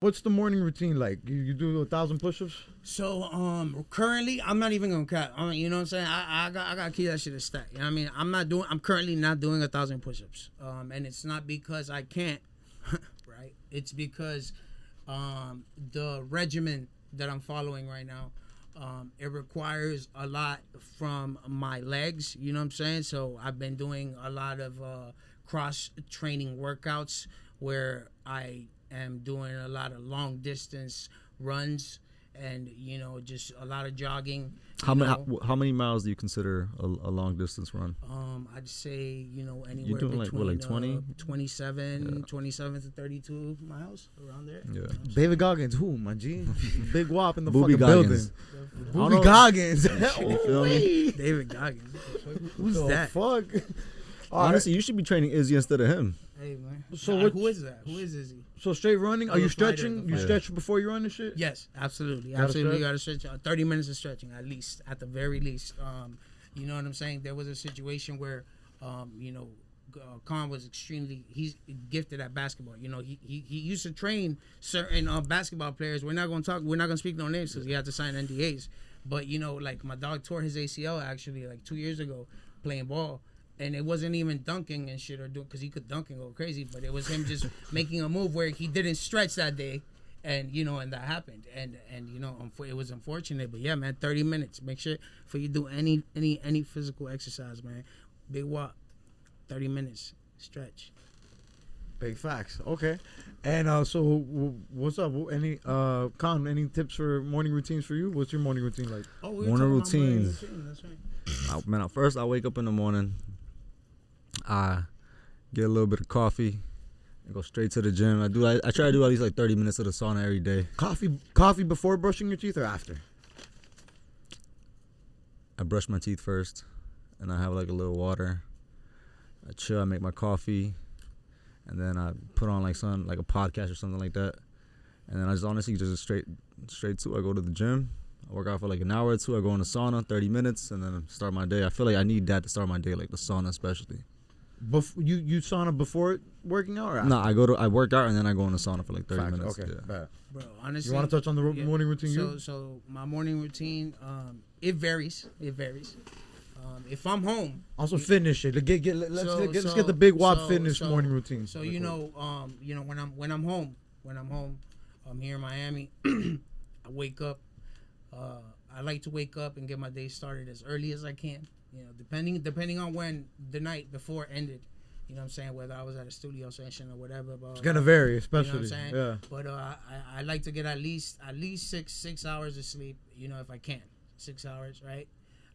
What's the morning routine like? You do 1,000 push-ups? So currently I'm not even gonna cut. You know what I'm saying? I got to keep that shit a stack. You know what I mean? I'm currently not doing 1,000 push-ups. And it's not because I can't, right? It's because the regimen that I'm following right now, it requires a lot from my legs. You know what I'm saying? So I've been doing a lot of cross training workouts where I am doing a lot of long distance runs and just a lot of jogging. How many miles do you consider a long distance run? I'd say anywhere You're doing between like 20? 27 to 32 miles around there. Yeah. David Goggins, who, my G? Big Wop in the Booby fucking Goggins. building. Booby Goggins. You feel me? David Goggins. Who's that? Fuck. Honestly, you should be training Izzy instead of him. Hey man. So Who is that? Who is Izzy? So straight running? Are The you fighter, stretching? the You fighter. stretch before you run and shit? Yes, absolutely. Gotta Absolutely. You stretch? got to stretch. 30 minutes of stretching at least, at the very least. You know what I'm saying? There was a situation where, Khan was he's gifted at basketball. He used to train certain basketball players. We're not going to speak no names because he had to sign NDAs. But, like my dog tore his ACL actually like 2 years ago playing ball. And it wasn't even dunking and shit or doing, because he could dunk and go crazy, but it was him just making a move where he didn't stretch that day, and and that happened, and it was unfortunate, but yeah, man, 30 minutes. Make sure before you do any physical exercise, man, big walk, 30 minutes, stretch. Big facts. Okay. And so what's up? Any Khan, any tips for morning routines for you? What's your morning routine like? Oh, we were Morning talking about morning routines. routine, that's right. Man, first I wake up in the morning. I get a little bit of coffee and go straight to the gym. I try to do at least like 30 minutes of the sauna every day. Coffee before brushing your teeth or after? I brush my teeth first, and I have like a little water. I chill. I make my coffee, and then I put on like a podcast or something like that. And then I just honestly just straight to I go to the gym. I work out for like an hour or two. I go in the sauna, 30 minutes, and then start my day. I feel like I need that to start my day, like the sauna especially. You sauna before working out or after? No, I work out and then I go in the sauna for like 30 Facts. minutes. Okay. Yeah. Bad. Bro, honestly, You want to touch on the morning routine? So my morning routine, it varies. If I'm home, Also finish it. Let's get the big Wop fitness morning routine. So when I'm home, I'm here in Miami. I wake up. I like to wake up and get my day started as early as I can. Depending on when the night before ended. You know what I'm saying? Whether I was at a studio session or whatever. But, It's gonna vary, you know what especially. I'm saying? Yeah. But I like to get at least 6 hours of sleep. If I can, 6 hours, right?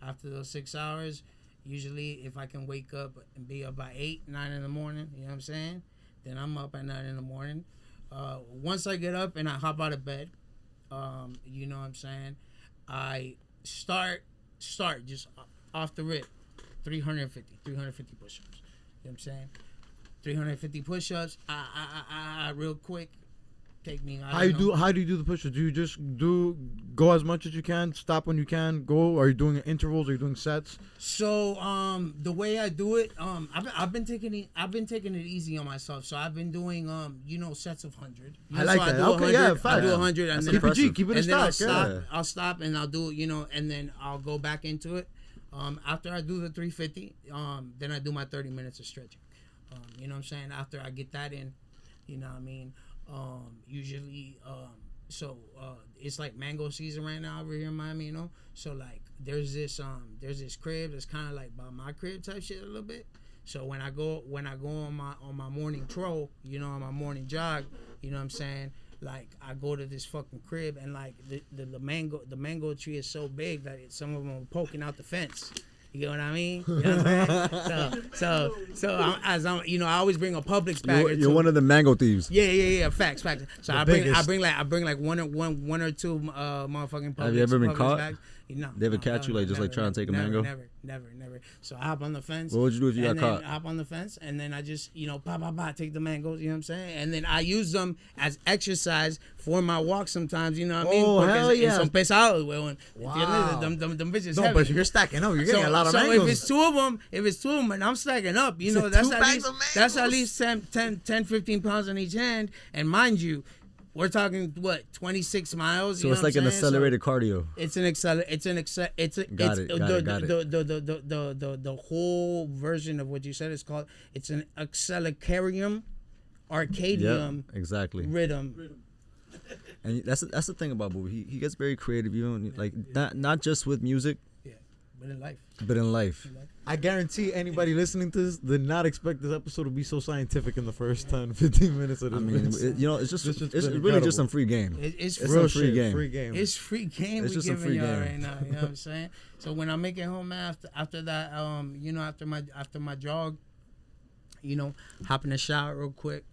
After those 6 hours, usually if I can wake up and be up by 8, 9 in the morning, you know what I'm saying? Then I'm up at 9 in the morning. Once I get up and I hop out of bed, you know what I'm saying? I start just off the rip, 350 push-ups. You know what I'm saying? 350 push-ups. I real quick. Take me. How do you do the push-ups? Do you just go as much as you can, stop when you can, go? Are you doing intervals? Are you doing sets? So the way I do it, I've been taking it easy on myself. So I've been doing sets of 100. I like that. Okay, yeah, I do facts. 100 and That's then impressive. Keep it a and then stack. I'll stop and I'll do and then I'll go back into it. After I do the 350, then I do my 30 minutes of stretching. You know what I'm saying? After I get that in, you know what I mean? Usually, it's like mango season right now over here in Miami, so like there's this crib that's kind of like by my crib type shit a little bit. So when I go on my morning troll, on my morning jog, you know what I'm saying, like I go to this fucking crib and like the mango tree is so big that some of them are poking out the fence. You know what I mean? You know what I'm saying? So I always bring a Publix bag. You're one of the mango thieves. Yeah. Facts. So I biggest. bring like one or two motherfucking Publix. Have you ever been Publix caught? bags. No. They ever catch you like just like trying to take a mango? Never. So I hop on the fence. What would you do if you got and caught? then I hop on the fence and then I just take the mangoes. You know what I'm saying? And then I use them as exercise for my walk sometimes. You know what I mean? Oh, hell yeah. Son pesados, weón. Wow. Them bitches No, heavy. but you're stacking up. You're getting a lot of so mangoes. if it's two of them and I'm stacking up, So that's 2 at bags least of mangoes. that's at least 10, 15 pounds in each hand. And mind you, We're talking what 26 miles. So you it's know like what an I'm saying? So accelerated cardio. it's an Got it. the whole version of what you said is called. It's an accelerarium, arcadium Exactly. rhythm. And that's the thing about Booby. He gets very creative, like not just with music, Yeah, but in life. but in life. I guarantee anybody listening to this did not expect this episode to be so scientific in the first 10, 15 minutes of this. I mean, bitch. it's just This shit's it's been really incredible. just some free game. It's It's free. some free game. Free game. It's free game It's we just a giving free y'all game. right now. You know what I'm saying? So when I make it home, man, after that, after my jog, hop in the shower real quick.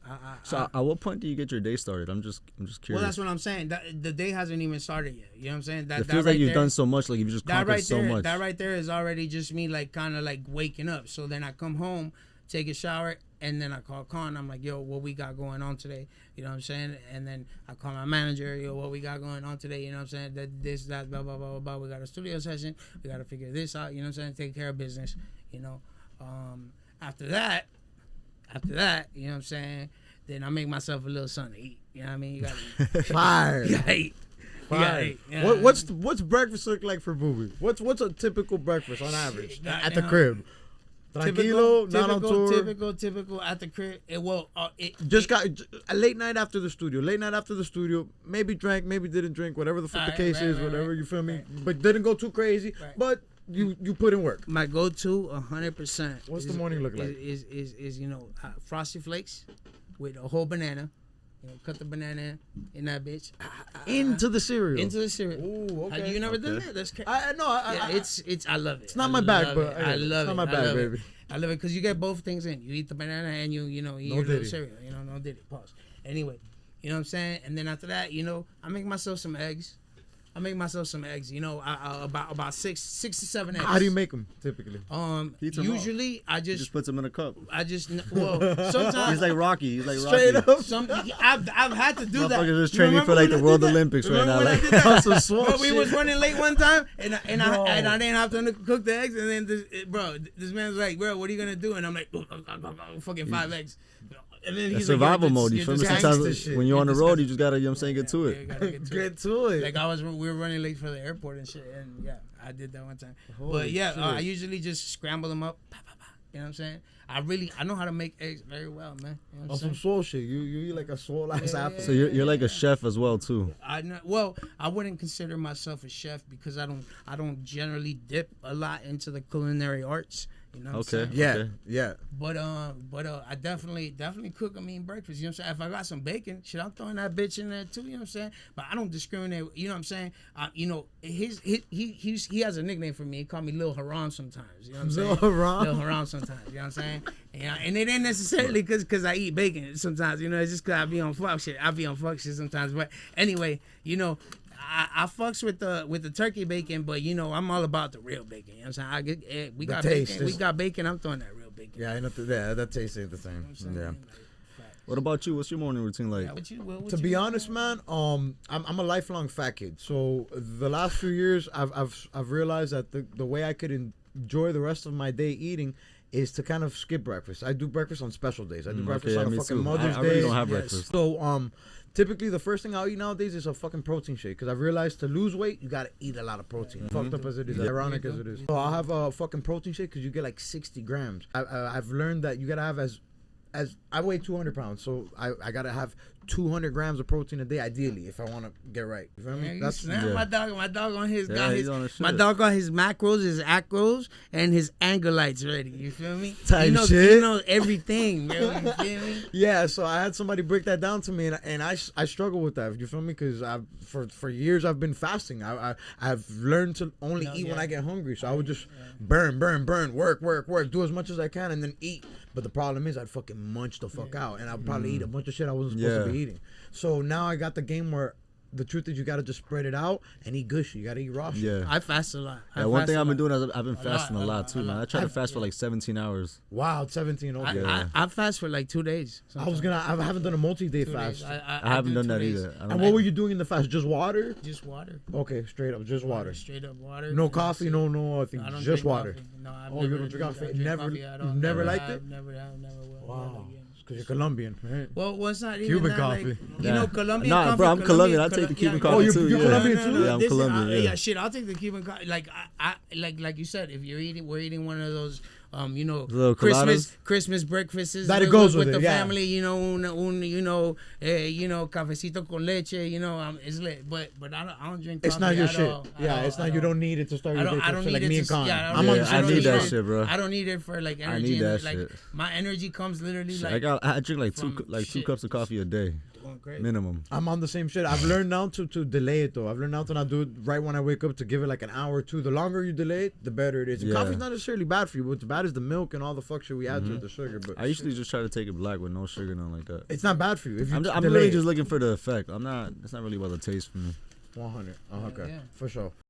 So at what point do you get your day started? I'm just curious. Well, that's what I'm saying. The day hasn't even started yet. You know what I'm saying? It feels like you've done so much, like you've just that conquered right so there. much. That right there is already just me, like kind of like waking up. So then I come home, take a shower, and then I call Con. I'm like, yo, what we got going on today? You know what I'm saying? And then I call my manager, yo, what we got going on today? You know what I'm saying? That, blah, blah, blah, blah, blah. We got a studio session. We got to figure this out. You know what I'm saying? Take care of business. After that, you know what I'm saying? Then I make myself a little something to eat. You know what I mean? You got to eat. Fire. You gotta eat. You gotta Fire. eat. You know What's breakfast look like for Booby? What's a typical breakfast on average at the crib? Tranquilo, not on tour. Typical at the crib. Just got a late night after the studio. Maybe drank, maybe didn't drink, whatever the fuck the case is, whatever, you feel me? But didn't go too crazy. Right. But you put in work. My go-to 100%. What's the morning look like? Is Frosty Flakes with a whole banana. Cut the banana in that bitch. Into the cereal. Into the cereal. Ooh, okay. You never done Okay. that? That's crazy. It's I love it. It's not my bag, but I love it. It's not my bag, baby. I love it because you get both things in. You eat the banana and you eat your little diddy. cereal. No diddy. Pause. Anyway, you know what I'm saying? And then after that, I make myself some eggs. About six to seven eggs. How do you make them typically? Heats 'em Usually I He just just puts them in a cup. sometimes He's like Rocky. Straight up. I've had to do that. Motherfuckers just training for like the World Olympics right now. Remember when I Like, did that? That's some swamp Bro, we shit. was running late one time, and Bro. I didn't have time to cook the eggs, and then this man's like, bro, what are you gonna do? And I'm like, fucking 5 eggs. And then that's he's like, survival you're just- mode. You you're feel me? just gangster Sometimes shit. when you're on the You're road, just- you just gotta, get to Yeah, it. you gotta get to it. Get to it. Like we were running late for the airport and shit, and yeah, I did that one time. Holy But yeah, shit. I usually just scramble them up. Pa, pa, pa. You know what I'm saying? I know how to make eggs very well, man. You know what On I'm some saying? swole shit. You eat like a swole ass Yeah, apple. So you're like a chef as well too. I wouldn't consider myself a chef because I don't generally dip a lot into the culinary arts. You know what I'm Okay. saying? Yeah, Okay. yeah. But I definitely cook a mean breakfast. You know what I'm saying? If I got some bacon, shit, I'm throwing that bitch in there too. You know what I'm saying? But I don't discriminate. You know what I'm saying? He has a nickname for me. He called me Lil Haram sometimes. You know what I'm saying? Lil Haram? Lil Haram sometimes. You know what I'm saying? And it ain't necessarily because I eat bacon sometimes. It's just because I be on fuck shit. I be on fuck shit sometimes. But anyway, I fucks with the turkey bacon, but I'm all about the real bacon. You know what I'm saying? We got taste bacon. We is- got bacon. I'm throwing that real bacon. Yeah, I know. That tastes ain't the same. You know what I'm saying? Yeah. Like, What about you? What's your morning routine like? yeah, what To you be do? honest, man, I'm a lifelong fat kid. So the last few years, I've realized that the way I could enjoy the rest of my day eating is to kind of skip breakfast. I do breakfast on special days. I do breakfast on a me fucking too. Mother's I Day. really don't have Yes. breakfast. So typically the first thing I'll eat nowadays is a fucking protein shake because I've realized to lose weight you gotta eat a lot of protein. Fucked up as it is, ironic as it is. So I'll have a fucking protein shake because you get like 60 grams. I've learned that you gotta have as I weigh 200 pounds, so I gotta have 200 grams of protein a day ideally if I want to get right. You feel me? Man, That's yeah. My dog on his Yeah, got he's his on his my shit. dog got his macros, his acros, and his angelites ready. You feel me? Type he knows, shit. He knows everything, bro. You feel me? Yeah, so I had somebody break that down to me, and I struggle with that. You feel me? Because for years I've been fasting. I've learned to only eat when I get hungry. So I would just burn, work, do as much as I can, and then eat. But the problem is I'd fucking munch the fuck out, and I'd probably eat a bunch of shit I wasn't supposed to be eating. So now I got the game where the truth is you gotta just spread it out and eat good shit. You gotta eat raw shit. Yeah. I fast a lot. Yeah, one thing I've been doing is I've been fasting a lot too, a man. lot. I try to fast for like 17 hours. Wow, 17. Okay. Yeah. I fast for like 2 days. I haven't done a multi-day 2 fast. days. I haven't do done 2 that days. either. I And don't- what were you doing in the fast? Just water? Just water. Okay, straight up, just water. Straight up water. No And coffee, that's it. no, I think I don't just drink water. coffee. No, I've Oh, never you don't drink coffee? I drink Never- coffee at all. you've never liked have, it? Never will. Wow. Never again. because you're Colombian, right? Well, it's not even Cuban that, coffee. Like, Yeah. you know, Colombian Nah, coffee. bro, I'm Colombian. I take the Cuban coffee Oh, you're too. Yeah. Colombian too? Yeah, I'm This is- Colombian. Yeah. yeah, shit. I'll take the Cuban coffee. Like I like you said, if we're eating one of those, you know, Little Christmas breakfasts That it goes with the it, yeah. family. You know, cafecito con leche. You know, it's lit. But I don't drink. It's coffee not your at shit. all, Yeah, at it's all, not. at You all. don't need it to start your day. I don't like need me it and to. Con. Yeah, I'm on the I same need shit. that shit, bro. I don't need it for like I energy. need that like shit. my energy comes literally Shit, like I drink like two from two shit. cups of coffee a day going crazy. minimum. I'm on the same shit. I've learned now to delay it though. I've learned now to not do it right when I wake up, to give it like an hour or two. The longer you delay it, the better it is. And Yeah. coffee's not necessarily bad for you. What's bad is the milk and all the fuck shit we add to it, the sugar. But I usually just try to take it black with no sugar, nothing like that. it's not bad for you. If you I'm delay really it. just looking for the effect. I'm not. It's not really about the taste for me. 100. Oh, okay, Yeah. for sure.